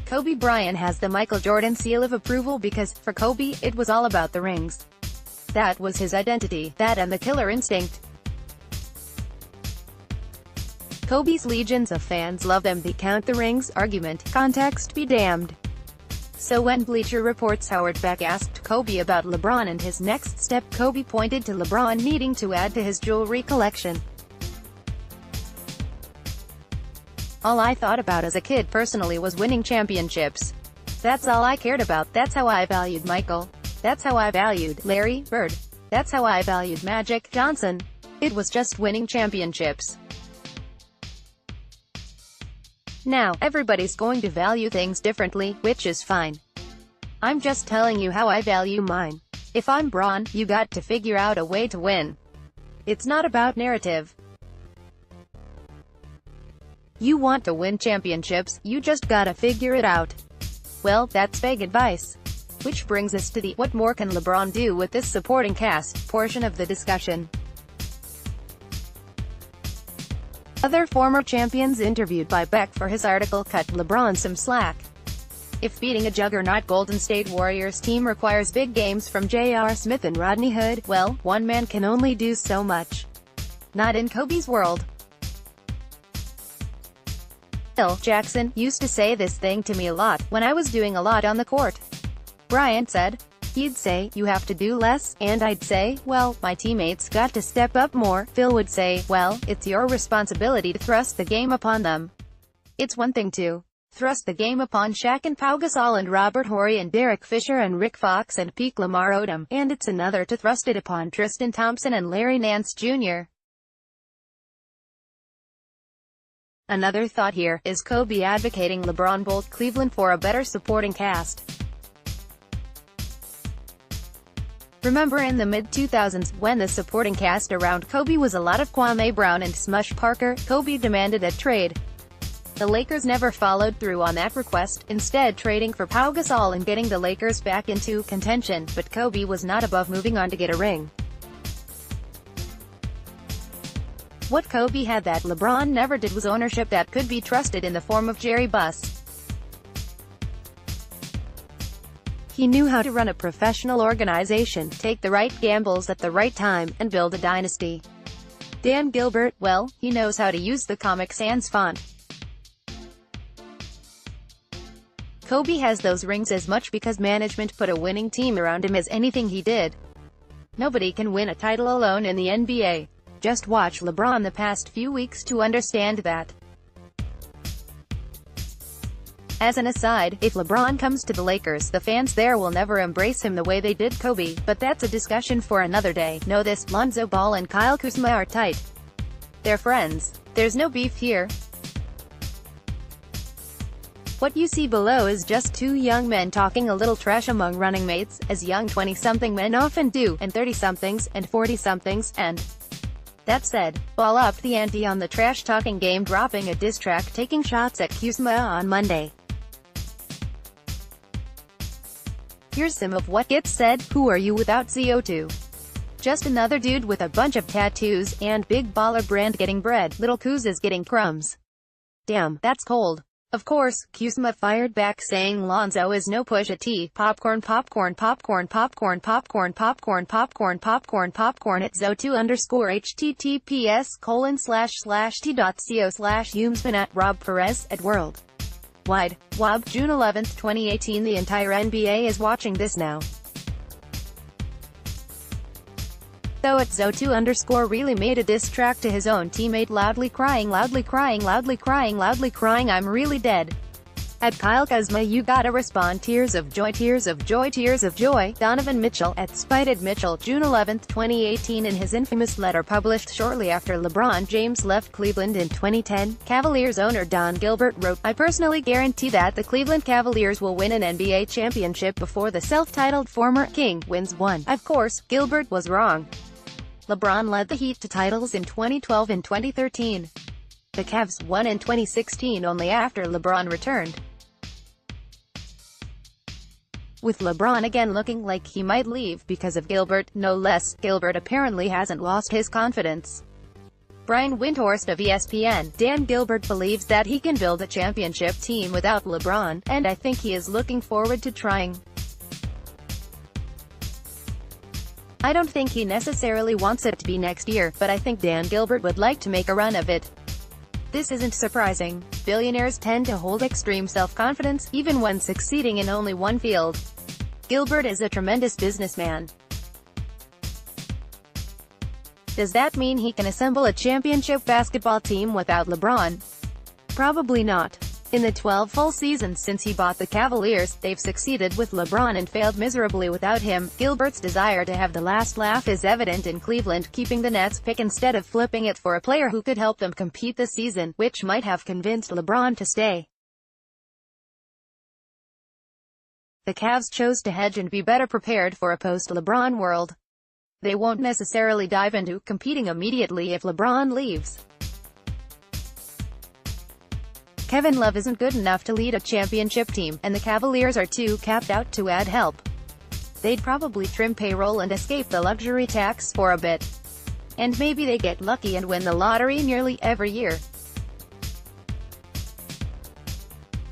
Kobe Bryant has the Michael Jordan seal of approval because, for Kobe, it was all about the rings. That was his identity, that and the killer instinct. Kobe's legions of fans love them. The count the rings argument, context be damned. So when Bleacher reports Howard Beck asked Kobe about LeBron and his next step, Kobe pointed to LeBron needing to add to his jewelry collection. All I thought about as a kid personally was winning championships. That's all I cared about. That's how I valued Michael. That's how I valued Larry Bird. That's how I valued Magic Johnson. It was just winning championships. Now, everybody's going to value things differently, which is fine. I'm just telling you how I value mine. If I'm Bron, you got to figure out a way to win. It's not about narrative. You want to win championships, you just gotta figure it out. Well, that's vague advice. Which brings us to the "what more can LeBron do with this supporting cast" portion of the discussion. Other former champions interviewed by Beck for his article cut LeBron some slack. If beating a juggernaut Golden State Warriors team requires big games from J.R. Smith and Rodney Hood, well, one man can only do so much. Not in Kobe's world. Phil Jackson used to say this thing to me a lot, when I was doing a lot on the court. Bryant said. He'd say, "You have to do less," and I'd say, "Well, my teammates got to step up more." Phil would say, "Well, it's your responsibility to thrust the game upon them. It's one thing to thrust the game upon Shaq and Pau Gasol and Robert Horry and Derek Fisher and Rick Fox and peak Lamar Odom, and it's another to thrust it upon Tristan Thompson and Larry Nance Jr." Another thought here, is Kobe advocating LeBron bolt Cleveland for a better supporting cast? Remember in the mid-2000s, when the supporting cast around Kobe was a lot of Kwame Brown and Smush Parker, Kobe demanded a trade. The Lakers never followed through on that request, instead trading for Pau Gasol and getting the Lakers back into contention, but Kobe was not above moving on to get a ring. What Kobe had that LeBron never did was ownership that could be trusted in the form of Jerry Buss. He knew how to run a professional organization, take the right gambles at the right time, and build a dynasty. Dan Gilbert, well, he knows how to use the Comic Sans font. Kobe has those rings as much because management put a winning team around him as anything he did. Nobody can win a title alone in the NBA. Just watch LeBron the past few weeks to understand that. As an aside, if LeBron comes to the Lakers, the fans there will never embrace him the way they did Kobe, but that's a discussion for another day. Know this, Lonzo Ball and Kyle Kuzma are tight. They're friends. There's no beef here. What you see below is just two young men talking a little trash among running mates, as young 20-something men often do, and 30-somethings, and 40-somethings, and that said, ball up the ante on the trash-talking game, dropping a diss track taking shots at Kuzma on Monday. Here's some of what gets said. Who are you without CO2? Just another dude with a bunch of tattoos, and big baller brand getting bread. Little Kuz is getting crumbs. Damn, that's cold. Of course, Kuzma fired back saying Lonzo is no Pusha T. Popcorn, popcorn, popcorn, popcorn, popcorn, popcorn, popcorn, popcorn, popcorn at https://t.co/Umsman at Rob Perez at World Wide Wob, June 11, 2018. The entire NBA is watching this now. So at Zo2_ really made a diss track to his own teammate, loudly crying, loudly crying, loudly crying, loudly crying, "I'm really dead." At Kyle Kuzma, you gotta respond, tears of joy, tears of joy, tears of joy. Donovan Mitchell, at Spited Mitchell, June 11, 2018. In his infamous letter published shortly after LeBron James left Cleveland in 2010, Cavaliers owner Don Gilbert wrote, "I personally guarantee that the Cleveland Cavaliers will win an NBA championship before the self-titled former King wins one." Of course, Gilbert was wrong. LeBron led the Heat to titles in 2012 and 2013. The Cavs won in 2016 only after LeBron returned. With LeBron again looking like he might leave because of Gilbert, no less, Gilbert apparently hasn't lost his confidence. Brian Windhorst of ESPN, Dan Gilbert believes that he can build a championship team without LeBron, and I think he is looking forward to trying. I don't think he necessarily wants it to be next year, but I think Dan Gilbert would like to make a run of it. This isn't surprising. Billionaires tend to hold extreme self-confidence, even when succeeding in only one field. Gilbert is a tremendous businessman. Does that mean he can assemble a championship basketball team without LeBron? Probably not. In the 12 full seasons since he bought the Cavaliers, they've succeeded with LeBron and failed miserably without him. Gilbert's desire to have the last laugh is evident in Cleveland keeping the Nets pick instead of flipping it for a player who could help them compete this season, which might have convinced LeBron to stay. The Cavs chose to hedge and be better prepared for a post-LeBron world. They won't necessarily dive into competing immediately if LeBron leaves. Kevin Love isn't good enough to lead a championship team, and the Cavaliers are too capped out to add help. They'd probably trim payroll and escape the luxury tax for a bit. And maybe they get lucky and win the lottery nearly every year.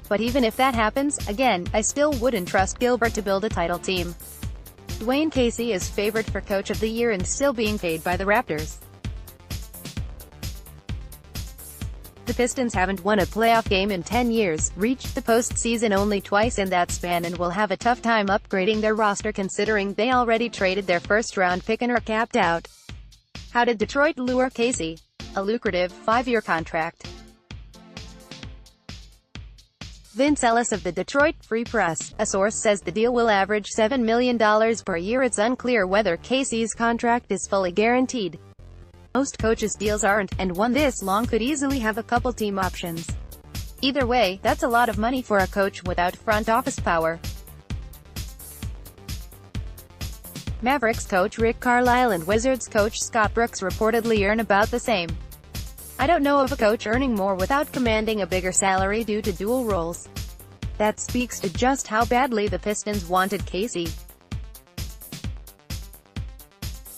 But even if that happens, again, I still wouldn't trust Gilbert to build a title team. Dwayne Casey is favored for Coach of the Year and still being paid by the Raptors. The Pistons haven't won a playoff game in 10 years, reached the postseason only twice in that span, and will have a tough time upgrading their roster considering they already traded their first-round pick and are capped out. How did Detroit lure Casey? A lucrative 5-year contract. Vince Ellis of the Detroit Free Press, a source says the deal will average $7 million per year. It's unclear whether Casey's contract is fully guaranteed. Most coaches' deals aren't, and one this long could easily have a couple team options. Either way, that's a lot of money for a coach without front office power. Mavericks coach Rick Carlisle and Wizards coach Scott Brooks reportedly earn about the same. I don't know of a coach earning more without commanding a bigger salary due to dual roles. That speaks to just how badly the Pistons wanted Casey.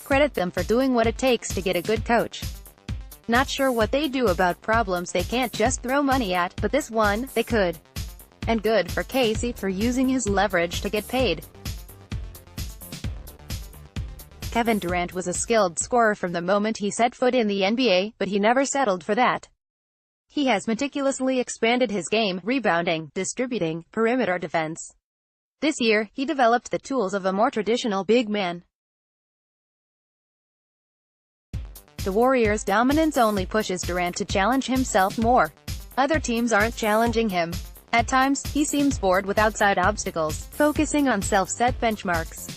Credit them for doing what it takes to get a good coach. Not sure what they do about problems they can't just throw money at, but this one, they could. And good for Casey for using his leverage to get paid. Kevin Durant was a skilled scorer from the moment he set foot in the NBA, but he never settled for that. He has meticulously expanded his game, rebounding, distributing, perimeter defense. This year, he developed the tools of a more traditional big man. The Warriors' dominance only pushes Durant to challenge himself more. Other teams aren't challenging him. At times, he seems bored with outside obstacles, focusing on self-set benchmarks.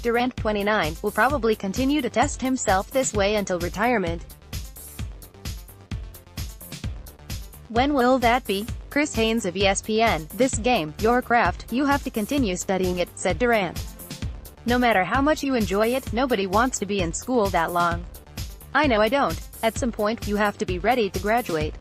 Durant, 29, will probably continue to test himself this way until retirement. When will that be? Chris Haynes of ESPN, "This game, your craft, you have to continue studying it," said Durant. "No matter how much you enjoy it, nobody wants to be in school that long. I know I don't. At some point, you have to be ready to graduate."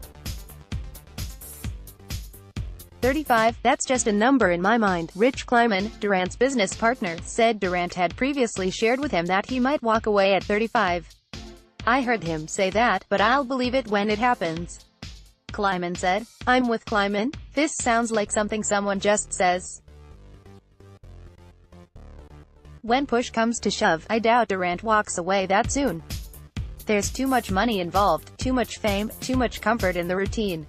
35, "That's just a number in my mind." Rich Kleiman, Durant's business partner, said Durant had previously shared with him that he might walk away at 35. "I heard him say that, but I'll believe it when it happens." Kleiman said. "I'm with Kleiman. This sounds like something someone just says." When push comes to shove, I doubt Durant walks away that soon. There's too much money involved, too much fame, too much comfort in the routine.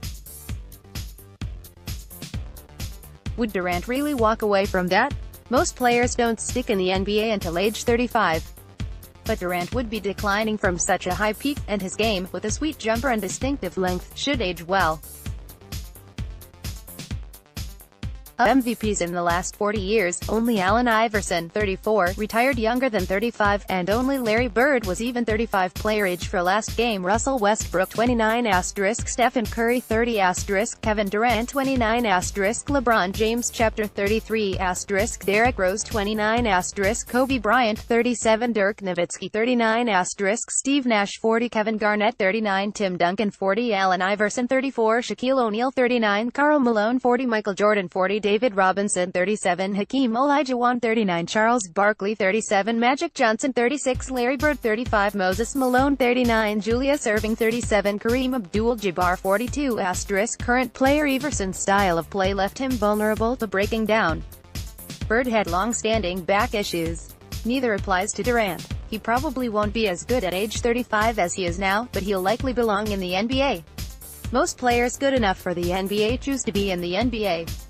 Would Durant really walk away from that? Most players don't stick in the NBA until age 35. But Durant would be declining from such a high peak, and his game, with a sweet jumper and distinctive length, should age well. Of MVPs in the last 40 years, only Allen Iverson, 34, retired younger than 35, and only Larry Bird was even 35 player age for last game. Russell Westbrook, 29 *, Stephen Curry, 30 *, Kevin Durant, 29 *, LeBron James, chapter 33 *, Derrick Rose, 29 *, Kobe Bryant, 37, Dirk Nowitzki, 39 *, Steve Nash, 40, Kevin Garnett, 39, Tim Duncan, 40, Allen Iverson, 34, Shaquille O'Neal, 39, Karl Malone, 40, Michael Jordan, 40, David Robinson 37, Hakeem Olajuwon 39, Charles Barkley 37, Magic Johnson 36, Larry Bird 35, Moses Malone 39, Julius Erving 37, Kareem Abdul-Jabbar 42 *. Current player Everson's style of play left him vulnerable to breaking down. Bird had long-standing back issues. Neither applies to Durant. He probably won't be as good at age 35 as he is now, but he'll likely belong in the NBA. Most players good enough for the NBA choose to be in the NBA.